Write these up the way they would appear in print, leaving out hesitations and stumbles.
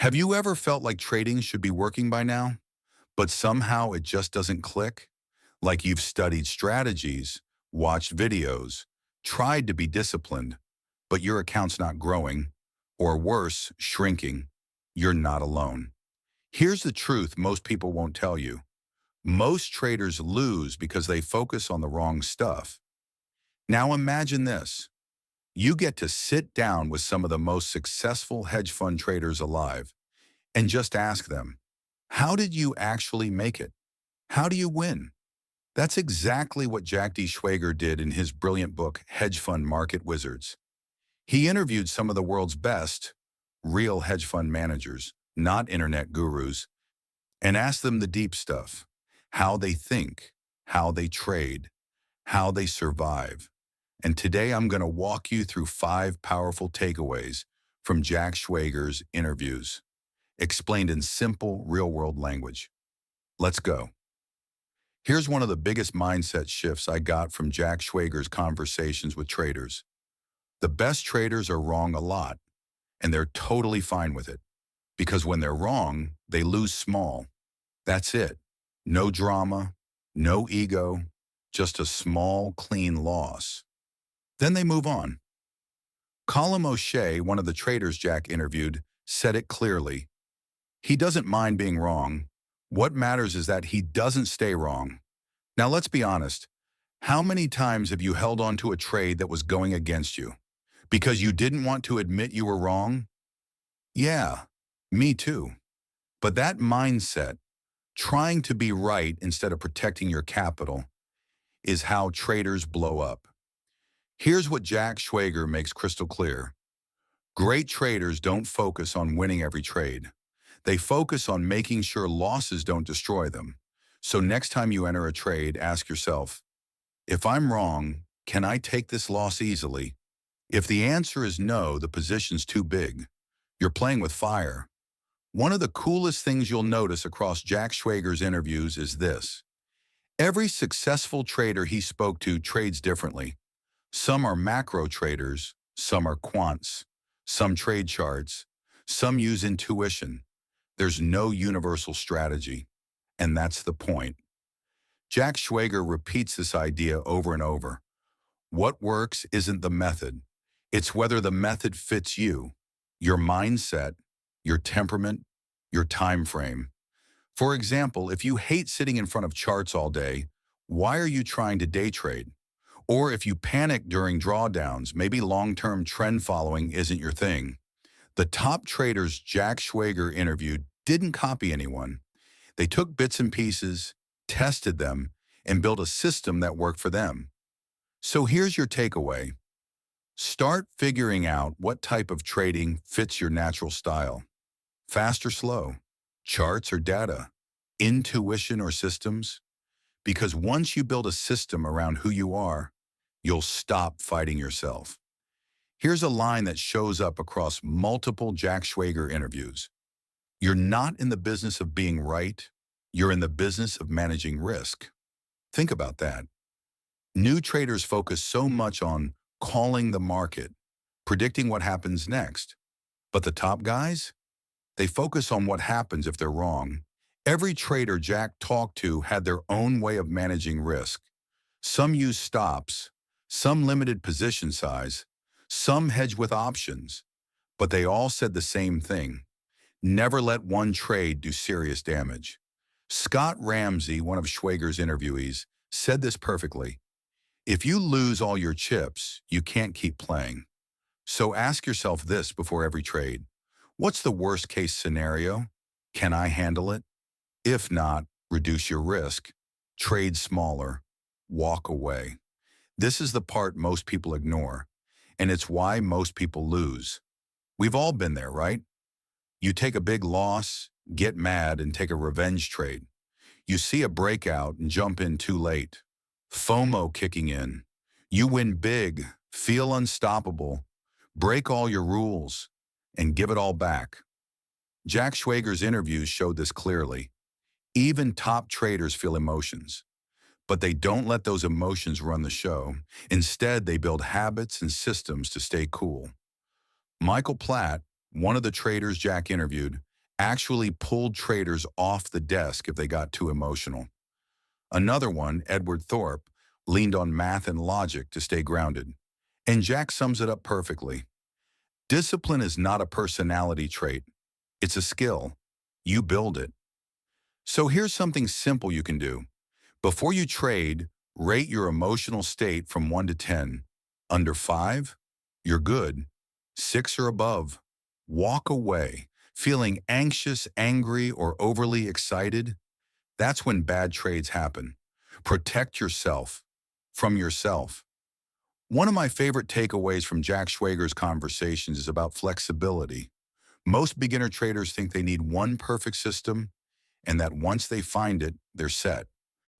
Have you ever felt like trading should be working by now, but somehow it just doesn't click? Like you've studied strategies, watched videos, tried to be disciplined, but your account's not growing, or worse, shrinking. You're not alone. Here's the truth most people won't tell you. Most traders lose because they focus on the wrong stuff. Now imagine this. You get to sit down with some of the most successful hedge fund traders alive and just ask them, how did you actually make it? How do you win? That's exactly what Jack D. Schwager did in his brilliant book, Hedge Fund Market Wizards. He interviewed some of the world's best, real hedge fund managers, not internet gurus, and asked them the deep stuff, how they think, how they trade, how they survive. And today I'm going to walk you through 5 powerful takeaways from Jack Schwager's interviews, explained in simple, real-world language. Let's go. Here's one of the biggest mindset shifts I got from Jack Schwager's conversations with traders. The best traders are wrong a lot, and they're totally fine with it. Because when they're wrong, they lose small. That's it. No drama, no ego, just a small, clean loss. Then they move on. Colin O'Shea, one of the traders Jack interviewed, said it clearly. He doesn't mind being wrong. What matters is that he doesn't stay wrong. Now let's be honest. How many times have you held on to a trade that was going against you because you didn't want to admit you were wrong? Yeah, me too. But that mindset, trying to be right instead of protecting your capital, is how traders blow up. Here's what Jack Schwager makes crystal clear. Great traders don't focus on winning every trade. They focus on making sure losses don't destroy them. So next time you enter a trade, ask yourself, if I'm wrong, can I take this loss easily? If the answer is no, the position's too big. You're playing with fire. One of the coolest things you'll notice across Jack Schwager's interviews is this. Every successful trader he spoke to trades differently. Some are macro traders, some are quants, some trade charts, some use intuition. There's no universal strategy, and that's the point. Jack Schwager repeats this idea over and over. What works isn't the method. It's whether the method fits you, your mindset, your temperament, your time frame. For example, if you hate sitting in front of charts all day, why are you trying to day trade? Or if you panic during drawdowns, maybe long-term trend following isn't your thing. The top traders Jack Schwager interviewed didn't copy anyone. They took bits and pieces, tested them, and built a system that worked for them. So here's your takeaway. Start figuring out what type of trading fits your natural style. Fast or slow? Charts or data? Intuition or systems? Because once you build a system around who you are, you'll stop fighting yourself. Here's a line that shows up across multiple Jack Schwager interviews. You're not in the business of being right. You're in the business of managing risk. Think about that. New traders focus so much on calling the market, predicting what happens next. But the top guys? They focus on what happens if they're wrong. Every trader Jack talked to had their own way of managing risk. Some use stops, some limited position size, some hedge with options. But they all said the same thing. Never let one trade do serious damage. Scott Ramsey, one of Schwager's interviewees, said this perfectly. If you lose all your chips, you can't keep playing. So ask yourself this before every trade. What's the worst case scenario? Can I handle it? If not, reduce your risk. Trade smaller. Walk away. This is the part most people ignore, and it's why most people lose. We've all been there, right? You take a big loss, get mad, and take a revenge trade. You see a breakout and jump in too late. FOMO kicking in. You win big, feel unstoppable, break all your rules, and give it all back. Jack Schwager's interviews showed this clearly. Even top traders feel emotions, but they don't let those emotions run the show. Instead, they build habits and systems to stay cool. Michael Platt, one of the traders Jack interviewed, actually pulled traders off the desk if they got too emotional. Another one, Edward Thorpe, leaned on math and logic to stay grounded. And Jack sums it up perfectly. Discipline is not a personality trait. It's a skill. You build it. So here's something simple you can do. Before you trade, rate your emotional state from 1 to 10. Under 5, you're good. 6 or above, walk away. Feeling anxious, angry, or overly excited, that's when bad trades happen. Protect yourself from yourself. One of my favorite takeaways from Jack Schwager's conversations is about flexibility. Most beginner traders think they need one perfect system and that once they find it, they're set.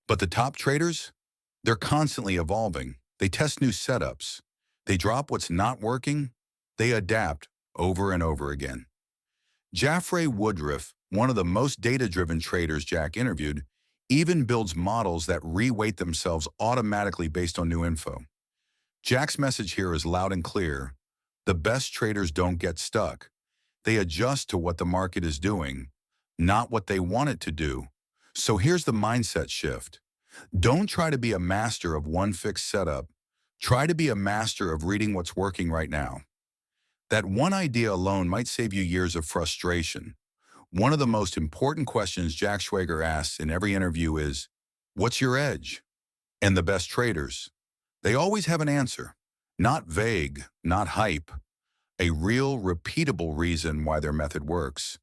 But the top traders, they're constantly evolving. They test new setups. They drop what's not working. They adapt over and over again. Jaffray Woodruff, one of the most data-driven traders Jack interviewed, even builds models that re-weight themselves automatically based on new info. Jack's message here is loud and clear. The best traders don't get stuck. They adjust to what the market is doing, not what they want it to do. So here's the mindset shift. Don't try to be a master of one fixed setup. Try to be a master of reading what's working right now. That one idea alone might save you years of frustration. One of the most important questions Jack Schwager asks in every interview is, what's your edge? And the best traders, they always have an answer. Not vague, not hype. A real, repeatable reason why their method works.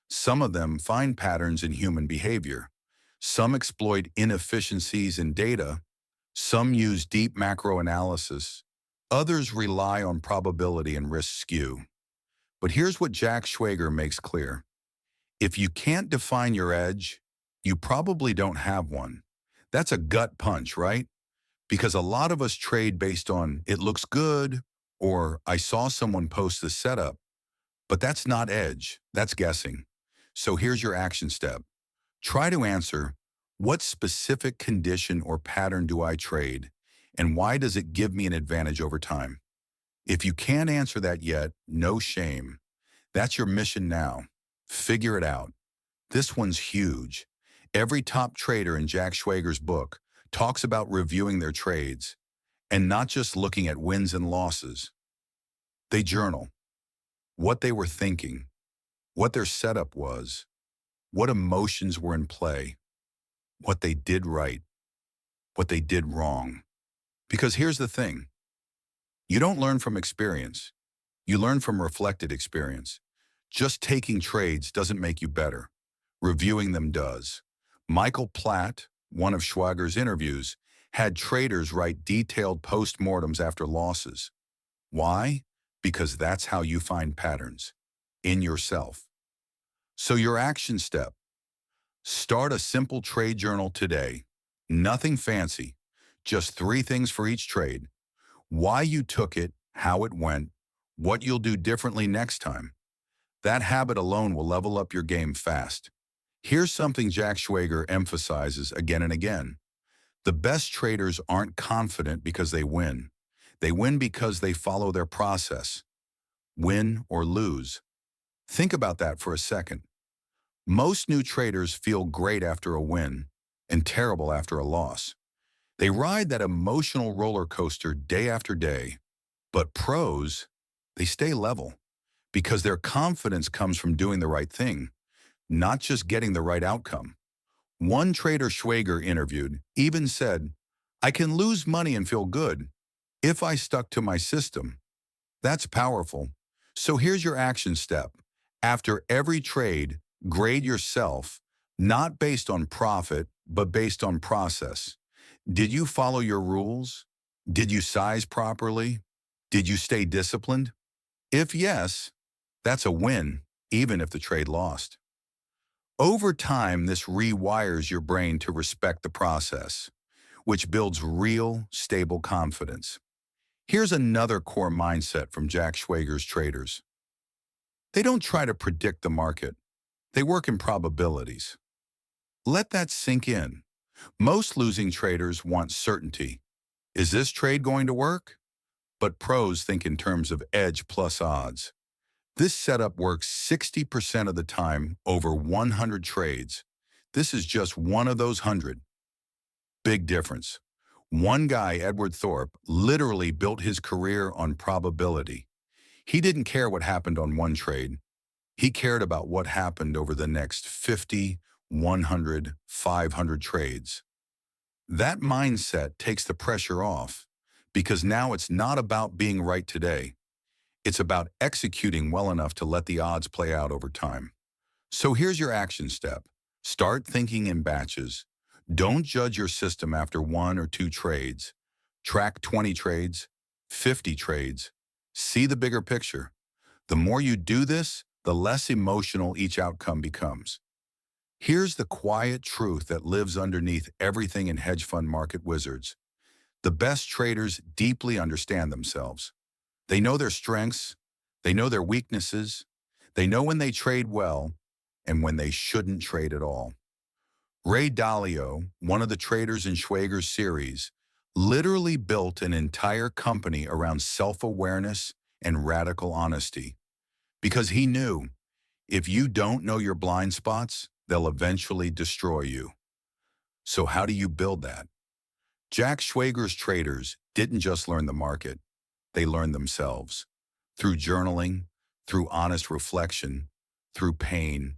Some of them find patterns in human behavior. Some exploit inefficiencies in data. Some use deep macro analysis. Others rely on probability and risk skew. But here's what Jack Schwager makes clear. If you can't define your edge, you probably don't have one. That's a gut punch, right? Because a lot of us trade based on it looks good or I saw someone post the setup. But that's not edge, that's guessing. So here's your action step. Try to answer, what specific condition or pattern do I trade? And why does it give me an advantage over time? If you can't answer that yet, no shame. That's your mission now. Figure it out. This one's huge. Every top trader in Jack Schwager's book talks about reviewing their trades and not just looking at wins and losses. They journal what they were thinking, what their setup was, what emotions were in play, what they did right, what they did wrong. Because here's the thing. You don't learn from experience. You learn from reflected experience. Just taking trades doesn't make you better. Reviewing them does. Michael Platt, one of Schwager's interviews, had traders write detailed post-mortems after losses. Why? Because that's how you find patterns in yourself. So your action step. Start a simple trade journal today. Nothing fancy. Just 3 things for each trade. Why you took it, how it went, what you'll do differently next time. That habit alone will level up your game fast. Here's something Jack Schwager emphasizes again and again. The best traders aren't confident because they win. They win because they follow their process. Win or lose. Think about that for a second. Most new traders feel great after a win and terrible after a loss. They ride that emotional roller coaster day after day. But pros, they stay level because their confidence comes from doing the right thing, not just getting the right outcome. One trader Schwager interviewed even said, I can lose money and feel good if I stuck to my system. That's powerful. So here's your action step. After every trade, grade yourself, not based on profit, but based on process. Did you follow your rules? Did you size properly? Did you stay disciplined? If yes, that's a win, even if the trade lost. Over time, this rewires your brain to respect the process, which builds real, stable confidence. Here's another core mindset from Jack Schwager's traders. They don't try to predict the market. They work in probabilities. Let that sink in. Most losing traders want certainty. Is this trade going to work? But pros think in terms of edge plus odds. This setup works 60% of the time over 100 trades. This is just one of those 100. Big difference. One guy, Edward Thorpe, literally built his career on probability. He didn't care what happened on one trade. He cared about what happened over the next 50, 100, 500 trades. That mindset takes the pressure off because now it's not about being right today. It's about executing well enough to let the odds play out over time. So here's your action step. Start thinking in batches. Don't judge your system after 1 or 2 trades. Track 20 trades, 50 trades. See the bigger picture. The more you do this, the less emotional each outcome becomes. Here's the quiet truth that lives underneath everything in Hedge Fund Market Wizards. The best traders deeply understand themselves. They know their strengths, they know their weaknesses, they know when they trade well and when they shouldn't trade at all. Ray Dalio, one of the traders in Schwager's series, literally built an entire company around self-awareness and radical honesty. Because he knew, if you don't know your blind spots, they'll eventually destroy you. So how do you build that? Jack Schwager's traders didn't just learn the market, they learned themselves. Through journaling, through honest reflection, through pain.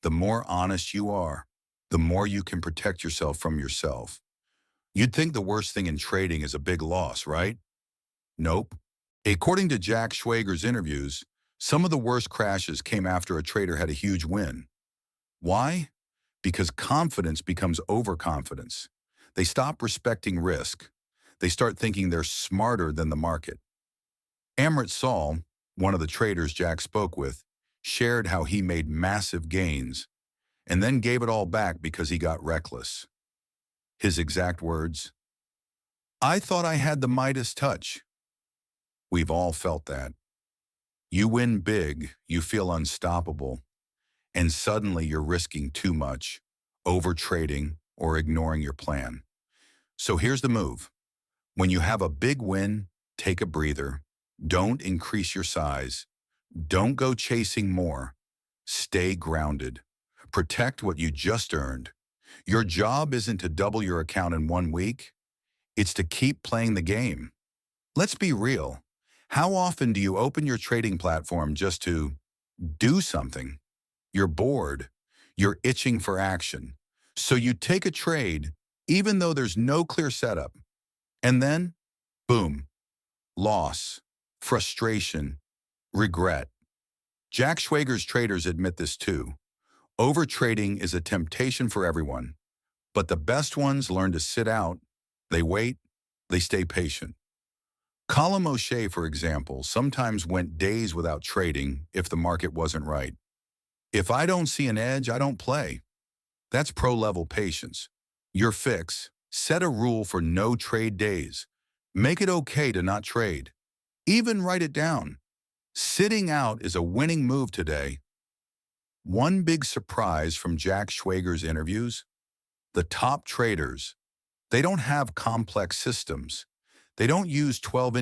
The more honest you are, the more you can protect yourself from yourself. You'd think the worst thing in trading is a big loss, right? Nope. According to Jack Schwager's interviews, some of the worst crashes came after a trader had a huge win. Why? Because confidence becomes overconfidence. They stop respecting risk. They start thinking they're smarter than the market. Amrit Saul, one of the traders Jack spoke with, shared how he made massive gains and then gave it all back because he got reckless. His exact words, "I thought I had the Midas touch." We've all felt that. You win big, you feel unstoppable, and suddenly you're risking too much, overtrading, or ignoring your plan. So here's the move. When you have a big win, take a breather. Don't increase your size. Don't go chasing more. Stay grounded. Protect what you just earned. Your job isn't to double your account in 1 week. It's to keep playing the game. Let's be real. How often do you open your trading platform just to do something? You're bored. You're itching for action. So you take a trade, even though there's no clear setup. And then, boom, loss, frustration, regret. Jack Schwager's traders admit this too. Overtrading is a temptation for everyone, but the best ones learn to sit out, they wait, they stay patient. Colin Moshe, for example, sometimes went days without trading if the market wasn't right. If I don't see an edge, I don't play. That's pro-level patience. Your fix, set a rule for no trade days. Make it okay to not trade. Even write it down. Sitting out is a winning move today. One big surprise from Jack Schwager's interviews, the top traders, they don't have complex systems. They don't use 12